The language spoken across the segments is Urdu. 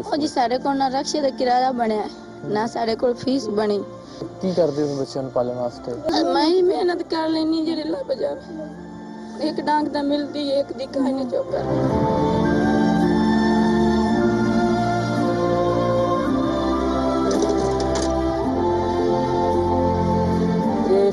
ਉਹ ਜੀ ਸਾਡੇ ਕੋਲ ਨਾ ਰਕਸ਼ੇ ਦਾ ਕਿਰਾਇਆ ਬਣਿਆ ਨਾ ਸਾਡੇ ਕੋਲ ਫੀਸ ਬਣੀ। ਕੀ ਕਰਦੇ ਹੋ ਬੱਚਿਆਂ ਨੂੰ ਪਾਲਣ ਵਾਸਤੇ? ਮੈਂ ਹੀ ਮਿਹਨਤ ਕਰ ਲੈਣੀ ਜਿਹੜੀ ਲੱਭ ਜਾਵੇ। ਇੱਕ ਡਾਂਗ ਤਾਂ ਮਿਲਦੀ ਇੱਕ ਦੀ ਖਾਣੇ ਚੋਕਰ।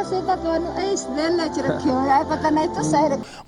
ਅਸੀਂ ਤਾਂ ਤੁਹਾਨੂੰ ਇਸ ਦਿਲ ਵਿੱਚ ਰੱਖਿਆ ਹੋਇਆ ਹੈ, ਪਤਾ ਨਹੀਂ ਤਾਂ ਸਹਿਰ।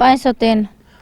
503।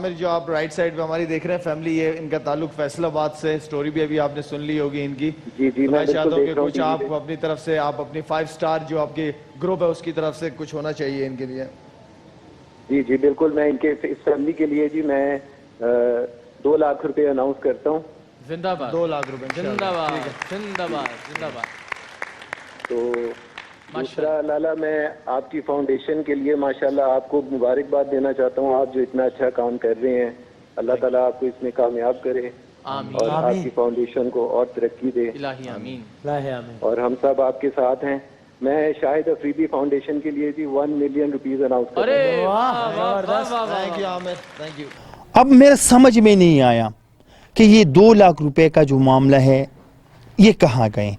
میری جو آپ رائٹ سائڈ پہ ہماری دیکھ رہے ہیں فیملی، یہ ان کا تعلق فیصل آباد سے، سٹوری بھی ابھی آپ نے سن لی ہوگی ان کی. جی جی میں میں چاہتا ہوں کہ بالکل کچھ آپ اپنی طرف سے، آپ اپنی 5 سٹار جو آپ کی گروپ ہے اس کی طرف سے کچھ ہونا چاہیے ان کے لیے. جی جی بالکل، میں ان کے اس فیملی کے لیے جی میں 2 لاکھ روپے اناؤنس کرتا ہوں. زندہ باد 2 لاکھ روپے زندہ باد زندہ باد زندہ باد. تو دوسرا لالا، میں آپ کی فاؤنڈیشن کے لیے ماشاءاللہ آپ کو مبارکباد دینا چاہتا ہوں. آپ جو اتنا اچھا کام کر رہے ہیں، اللہ تعالیٰ آپ کو اس میں کامیاب کرے اور آپ کی فاؤنڈیشن کو اور ترقی دے. الہی آمین. اور ہم سب آپ کے ساتھ ہیں. میں شاہد افریدی فاؤنڈیشن کے لیے جی 1 ملین روپیز اناؤنس کر رہا ہوں. ارے واہ واہ واہ واہ. Thank you Aamir, thank you. اب میرے سمجھ میں نہیں آیا کہ یہ 2 لاکھ روپے کا جو معاملہ ہے یہ کہاں گئے.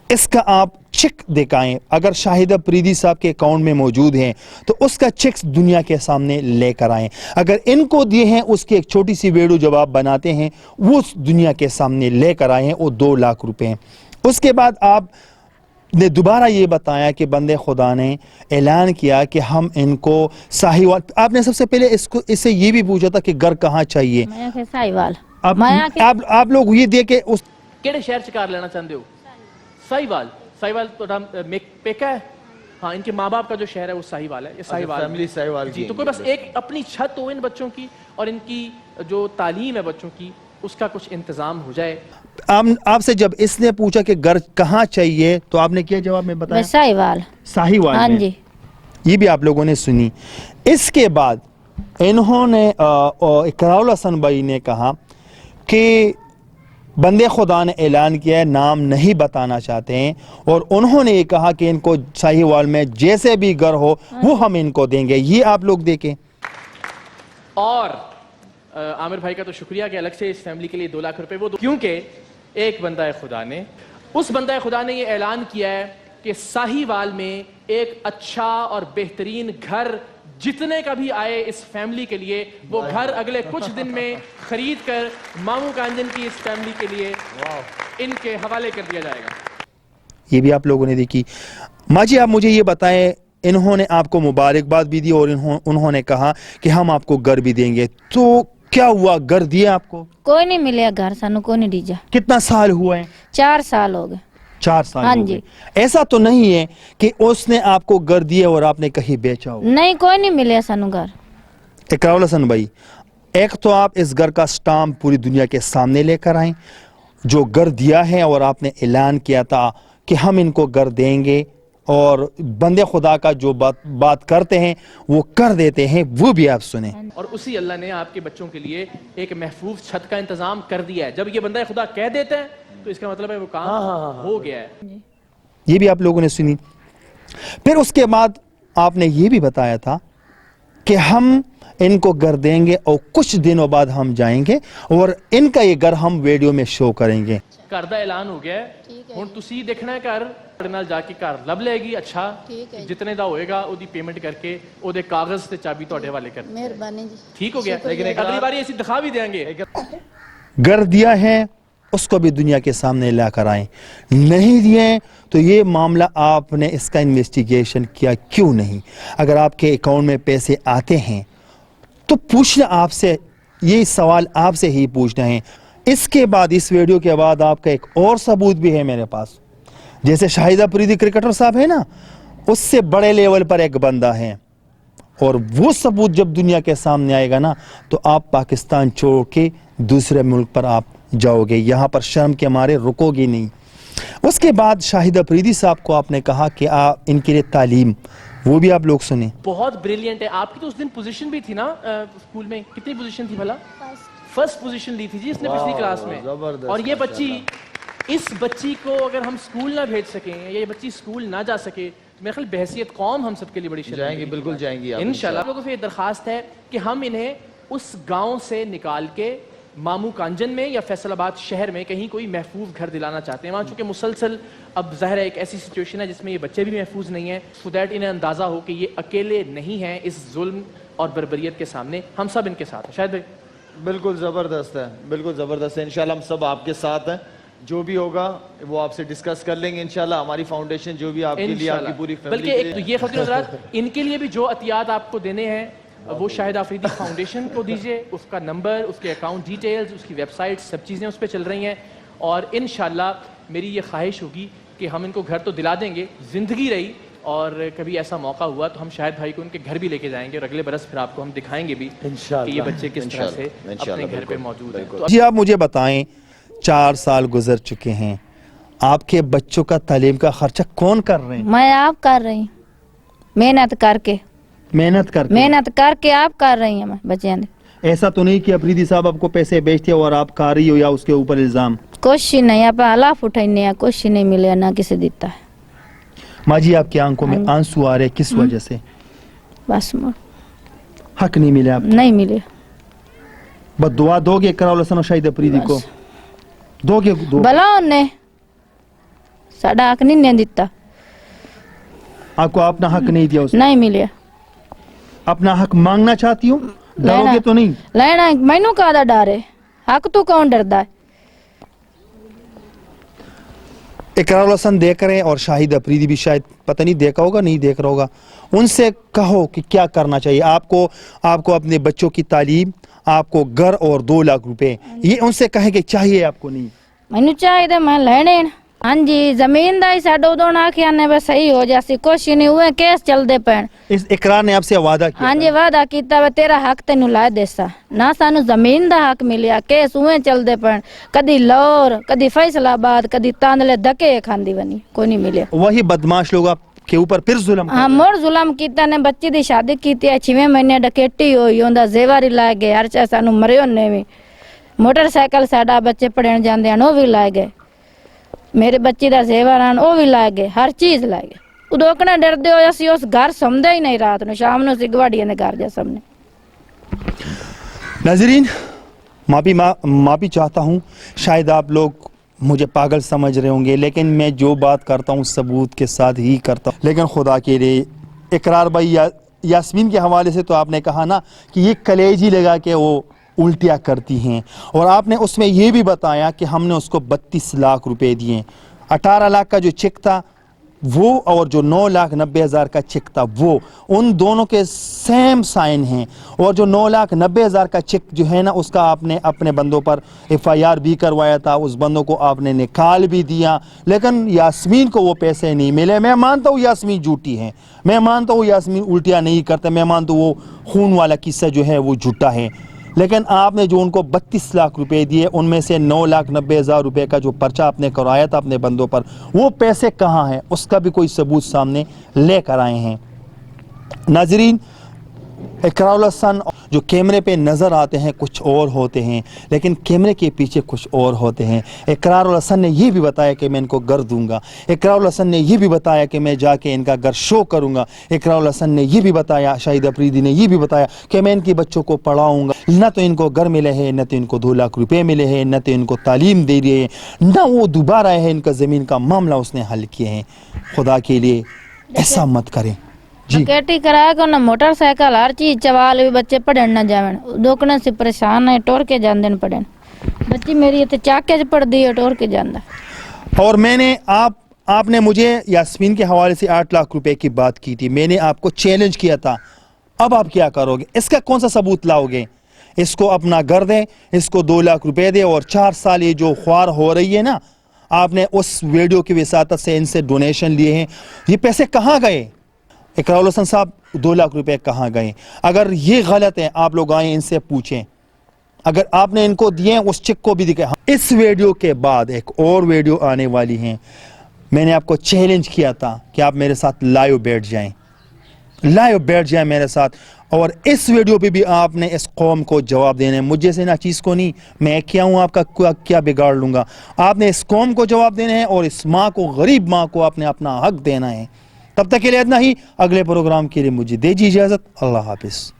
اس کا آپ چیک دکھائیں. اگر شاہد افریدی صاحب کے اکاؤنٹ میں موجود ہیں تو اس کا چیکس دنیا کے سامنے لے کر آئیں. اگر ان کو دیے ہیں اس کی ایک چھوٹی سی ویڈیو جب آپ بناتے ہیں وہ دنیا کے سامنے لے کر آئے ہیں، وہ 2 لاکھ روپے ہیں. اس کے بعد آپ نے دوبارہ یہ بتایا کہ بندے خدا نے اعلان کیا کہ ہم ان کو ساہیوال. آپ نے سب سے پہلے اس سے یہ بھی پوچھا تھا کہ گھر کہاں چاہیے. میں کہ ساہیوال آپ لوگ یہ دیکھ کے اس کیڑے شہر چ کار لینا چاہتے ہو؟ ساہیوال. ساہیوال تو پیکا ہے. ہاں، ان کے ماں باپ کا جو شہر ہے وہ ساہیوال ہے. یہ ساہیوال فیملی ساہیوال کی. جی. تو کوئی بس ایک اپنی چھت ہو ان بچوں کی اور ان کی جو تعلیم ہے بچوں کی اس کا کچھ انتظام ہو جائے. آپ سے جب اس نے پوچھا کہ گھر کہاں چاہیے تو آپ نے کیا جواب میں بتایا؟ ساہیوال. ساہیوال ہاں میں. جی. یہ بھی آپ لوگوں نے سنی. اس کے بعد انہوں نے اقرار الحسن بھائی نے کہا کہ بندے خدا نے اعلان کیا ہے، نام نہیں بتانا چاہتے ہیں، اور انہوں نے یہ کہا کہ ان کو ساہیوال میں جیسے بھی گھر ہو وہ ہم ان کو دیں گے. یہ آپ لوگ دیکھیں. اور عامر بھائی کا تو شکریہ کہ الگ سے اس فیملی کے لیے 2 لاکھ روپے وہ کیونکہ ایک بندہ خدا نے، اس بندہ خدا نے یہ اعلان کیا ہے کہ ساہیوال میں ایک اچھا اور بہترین گھر جتنے کا بھی آئے اس فیملی کے لیے، وہ گھر اگلے کچھ دن میں خرید کر مامو کانجن کی اس فیملی کے لیے ان کے حوالے کر دیا جائے گا. یہ بھی آپ لوگوں نے دیکھی. ماں جی آپ مجھے یہ بتائیں، انہوں نے آپ کو مبارکباد بھی دی اور انہوں نے کہا کہ ہم آپ کو گھر بھی دیں گے، تو کیا ہوا؟ گھر دیا آپ کو؟ کوئی نہیں ملیا گھر سانو، کوئی نہیں دیجا. کتنا سال ہوا ہے؟ 4 سال ہو گئے. 4 سال ہاں ہو جی. گئے. ایسا تو نہیں ہے کہ اس نے آپ کو گھر دیا اور آپ نے کہیں بیچا ہو؟ نہیں، کوئی نہیں ملیا سانو گھر. اقرار الحسن بھائی، ایک تو آپ اس گھر کا سٹامپ پوری دنیا کے سامنے لے کر آئیں، جو گھر دیا ہے اور آپ نے اعلان کیا تھا کہ ہم ان کو گھر دیں گے، اور بندے خدا کا جو بات کرتے ہیں وہ کر دیتے ہیں، وہ بھی آپ سنیں. اور اسی اللہ نے آپ کے بچوں کے لیے ایک محفوظ چھت کا انتظام کر دیا ہے. جب یہ بندہ خدا کہہ دیتے ہیں تو اس کا مطلب ہے وہ کام ہو گیا ہے. یہ بھی آپ لوگوں نے سنی. پھر اس کے بعد آپ نے یہ بھی بتایا تھا کہ ہم ان کو گھر دیں گے اور کچھ دنوں بعد ہم جائیں گے اور ان کا یہ گھر ہم ویڈیو میں شو کریں گے. گھر دا اعلان ہو گیا ہے. ہن تسی دیکھنا ہے گھر نال جا کے گھر لب لے گی. اچھا جتنے دا ہوئے گا او دی پیمنٹ کر کے او دے کاغذ تے چابی تواڈے حوالے کر. مہربانی جی. ٹھیک ہو گیا. لیکن اگلی باری ایسی دکھا بھی دیں گے. گھر دیا ہے اس کو بھی دنیا کے سامنے لا کر آئیں. نہیں دیے تو یہ معاملہ آپ نے اس کا انویسٹیگیشن کیا کیوں نہیں؟ اگر آپ کے اکاؤنٹ میں پیسے آتے ہیں تو پوچھنا آپ سے، یہ سوال آپ سے ہی پوچھنا ہے. اس کے بعد اس ویڈیو کے بعد آپ کا ایک اور ثبوت بھی ہے میرے پاس. جیسے شاہد افریدی کرکٹر صاحب ہے نا، اس سے بڑے لیول پر ایک بندہ ہے، اور وہ ثبوت جب دنیا کے سامنے آئے گا نا تو آپ پاکستان چھوڑ کے دوسرے ملک پر آپ جاؤ گے. یہاں پر شرم کے مارے رکو گے نہیں. اس کے بعد شاہد افریدی صاحب کو آپ نے کہا کہ ان کے لیے تعلیم، وہ بھی آپ لوگ سنیں. بہت بریلینٹ ہے. آپ کی تو اس دن پوزیشن بھی تھی نا اسکول میں. کتنی پوزیشن تھی بھلا؟ فرسٹ پوزیشن لی تھی جی اس نے پچھلی کلاس میں. اور یہ بچی، اس بچی کو اگر ہم اسکول نہ بھیج سکیں یا یہ بچی اسکول نہ جا سکے تو میرے خیال بحیثیت قوم ہم سب کے لیے بڑی شرم. جائیں گی، بالکل جائیں گی. انشاءاللہ آپ لوگوں سے یہ درخواست ہے کہ ہم انہیں اس گاؤں سے نکال کے مامو کانجن میں یا فیصل آباد شہر میں کہیں کوئی محفوظ گھر دلانا چاہتے ہیں. وہاں چونکہ مسلسل اب ظاہر ہے ایک ایسی سچویشن ہے جس میں یہ بچے بھی محفوظ نہیں ہیں، سو دیٹ انہیں اندازہ ہو کہ یہ اکیلے نہیں ہیں اس ظلم اور بربریت کے سامنے. ہم سب ان کے ساتھ ہیں. شاید بھائی بالکل زبردست ہے، بالکل زبردست ہے. انشاءاللہ ہم سب آپ کے ساتھ ہیں. جو بھی ہوگا وہ آپ سے ڈسکس کر لیں گے انشاءاللہ. ہماری فاؤنڈیشن جو بھی آپ کے لیے، آپ کی پوری فیملی بلکہ ایک تو یہ خواتین حضرات، ان کے لیے بھی جو عطیات آپ کو دینے ہیں وہ شاہد آفریدی فاؤنڈیشن کو دیجئے، اس کا نمبر، اس کے اکاؤنٹ ڈیٹیلز، اس کی ویب سائٹ، سب چیزیں اس پہ چل رہی ہیں، اور انشاءاللہ میری یہ خواہش ہوگی کہ ہم ان کو گھر تو دلا دیں گے، زندگی رہی اور کبھی ایسا موقع ہوا تو ہم شاہد بھائی کو ان کے گھر بھی لے کے جائیں گے، اور اگلے برس پھر آپ کو ہم دکھائیں گے بھی کہ یہ بچے کس طرح سے اپنے گھر پہ موجود ہیں۔ جی آپ مجھے بتائیں، 4 سال گزر چکے ہیں، آپ کے بچوں کا تعلیم کا خرچہ کون کر رہے ہیں؟ میں آپ کر رہی ہوں، محنت کر کے آپ کر رہی ہیں، میں بچیاں دے ایسا تو نہیں کہ افریدی صاحب آپ کو پیسے بیچتے اور آپ کھا رہی ہو یا اس کے اوپر الزام؟ کچھ ہی نہیں، آپ الاف اٹھائنے ہیں، کچھ ہی نہیں ملے، نہ کسی دیتا ہے۔ ماں جی آپ کی آنکھوں میں آنسو آ رہے، کس وجہ سے؟ بس حق نہیں ملے آپ کو؟ نہیں ملے۔ بس دعا دو گے اقرار الحسن اور شاہد افریدی کو؟ دو گے؟ بلا انہیں ساڑا حق نہیں دیتا، آپ کو اپنا حق نہیں دیا، نہیں ملے۔ اپنا حق مانگنا چاہتی ہوں، ڈرو گے تو نہیں؟ لینا مینوں کا ڈر ہے، حق تو کون ڈردا ہے؟ اقرار الحسن دیکھ رہے ہیں اور شاہد افریدی بھی شاید پتہ نہیں دیکھا ہوگا، نہیں دیکھ رہا ہوگا، ان سے کہو کہ کیا کرنا چاہیے آپ کو اپنے بچوں کی تعلیم، آپ کو گھر اور 2 لاکھ روپے، یہ ان سے کہیں کہ چاہیے آپ کو؟ نہیں مینوں چاہیے، میں لینے۔ ہاں جی، زمین دا ہی ساڈا ادوں آکھیا نے بس صحیح ہو جاسی، کچھ نہیں ہوئے، کیس چلدے پین۔ اس اقرار نے آپ سے وعدہ کیا؟ ہاں جی وعدہ کیتا وے تیرا حق تینوں لائے دیسا، نہ سانو زمین دا حق ملیا، کیس ہوئے چلدے پین، کدی لاہور، کدی فیصل آباد، کدی تاندلے دھکے کھاندی ونی، کوئی نہیں ملیا۔ وہی بدماش لوگ آپ کے اوپر پھر ظلم کر ہاں رہے ہیں۔ مڑ ظلم کیتا نے، بچی دی شادی کیتی ہے، 6 مہینے ڈکیٹی ہوئی، اوندا زیواری لائے گئے، ہر چیز سانو مرے نے وی، موٹر سائیکل ساڈا بچے پڑھن جاندے ہیں، وہ بھی لائے گئے، میرے بچی دا زیور آن وہ بھی لائے گئے، ہر چیز لائے گئے۔ ادوکنے ڈر دے ہوئے اسی اس گھر سمدے ہی نہیں، رات نو شام نو سی گواڑیاں دے گھر جا سمنے۔ ناظرین میں بھی چاہتا ہوں، شاید آپ لوگ مجھے پاگل سمجھ رہے ہوں گے، لیکن میں جو بات کرتا ہوں ثبوت کے ساتھ ہی کرتا ہوں، لیکن خدا کے لیے اقرار بھائی یاسمین کے حوالے سے تو آپ نے کہا نا کہ یہ کلیجی لگا کے وہ الٹیاں کرتی ہیں، اور آپ نے اس میں یہ بھی بتایا کہ ہم نے اس کو 32 لاکھ روپے دیے، 18 لاکھ کا جو چیک تھا وہ اور جو 9,90,000 کا چیک تھا وہ، ان دونوں کے سیم سائن ہیں، اور جو 9,90,000 کا چیک جو ہے نا اس کا آپ نے اپنے بندوں پر FIR بھی کروایا تھا، اس بندوں کو آپ نے نکال بھی دیا، لیکن یاسمین کو وہ پیسے نہیں ملے۔ میں مانتا ہوں یاسمین جھوٹی ہے، میں مانتا ہوں یاسمین الٹیاں نہیں کرتے، میں مانتا ہوں وہ خون والا قصہ جو ہے وہ جھوٹا ہے، لیکن آپ نے جو ان کو 32 لاکھ روپے دیے، ان میں سے 9,90,000 روپے کا جو پرچہ آپ نے کرایا تھا اپنے بندوں پر، وہ پیسے کہاں ہیں؟ اس کا بھی کوئی ثبوت سامنے لے کر آئے ہیں۔ ناظرین، اقرار الحسن جو کیمرے پہ نظر آتے ہیں کچھ اور ہوتے ہیں، لیکن کیمرے کے پیچھے کچھ اور ہوتے ہیں۔ اقرار الحسن نے یہ بھی بتایا کہ میں ان کو گھر دوں گا، اقرار الحسن نے یہ بھی بتایا کہ میں جا کے ان کا گھر شو کروں گا، اقرار الحسن نے یہ بھی بتایا، شاہد افریدی نے یہ بھی بتایا کہ میں ان کے بچوں کو پڑھاؤں گا، نہ تو ان کو گھر ملے ہیں، نہ تو ان کو 2 لاکھ روپے ملے ہیں، نہ تو ان کو تعلیم دے رہے ہیں، نہ وہ دوبارہ ہے ان کا زمین کا معاملہ اس نے حل کیے ہیں۔ خدا کے لیے ایسا مت کریں۔ جی کیٹی کرایا کہ انہیں موٹر سائیکل ہر چیز چوال بھی بچے پڑھن نہ جاون، دوکنے سے پریشان ہے، ٹور کے جاندے نے پڑھن، بچی میری تے چاکے چ پڑھ دی ہے، ٹور کے جاندا۔ اور میں نے آپ نے مجھے یاسمین کے حوالے سے 8 لاکھ روپے کی بات کی تھی، میں نے آپ کو چیلنج کیا تھا، اب آپ کیا کرو گے؟ اس کا کون سا ثبوت لاؤ گے؟ اس کو اپنا گھر دیں، اس کو 2 لاکھ روپے دیں، اور 4 سال یہ جو خوار ہو رہی ہے نا، آپ نے اس ویڈیو کی وساطت سے ان سے ڈونیشن لیے ہیں، یہ پیسے کہاں گئے؟ اقرار الحسن صاحب 2 لاکھ روپے کہاں گئے؟ اگر یہ غلط ہے آپ لوگ آئیں ان سے پوچھیں، اگر آپ نے ان کو دیے اس چیک کو بھی دکھائیں۔ اس ویڈیو کے بعد ایک اور ویڈیو آنے والی ہیں، میں نے آپ کو چیلنج کیا تھا کہ آپ میرے ساتھ لائیو بیٹھ جائیں میرے ساتھ، اور اس ویڈیو پہ بھی آپ نے اس قوم کو جواب دینا ہے، مجھے سے نہ چیز کو نہیں، میں کیا ہوں آپ کا کیا بگاڑ لوں گا، آپ نے اس قوم کو جواب دینا ہے، اور اس ماں کو، غریب ماں کو آپ نے اپنا حق دینا ہے۔ تب تک کے لیے اتنا ہی، اگلے پروگرام کے لیے مجھے دیجیے اجازت، اللہ حافظ۔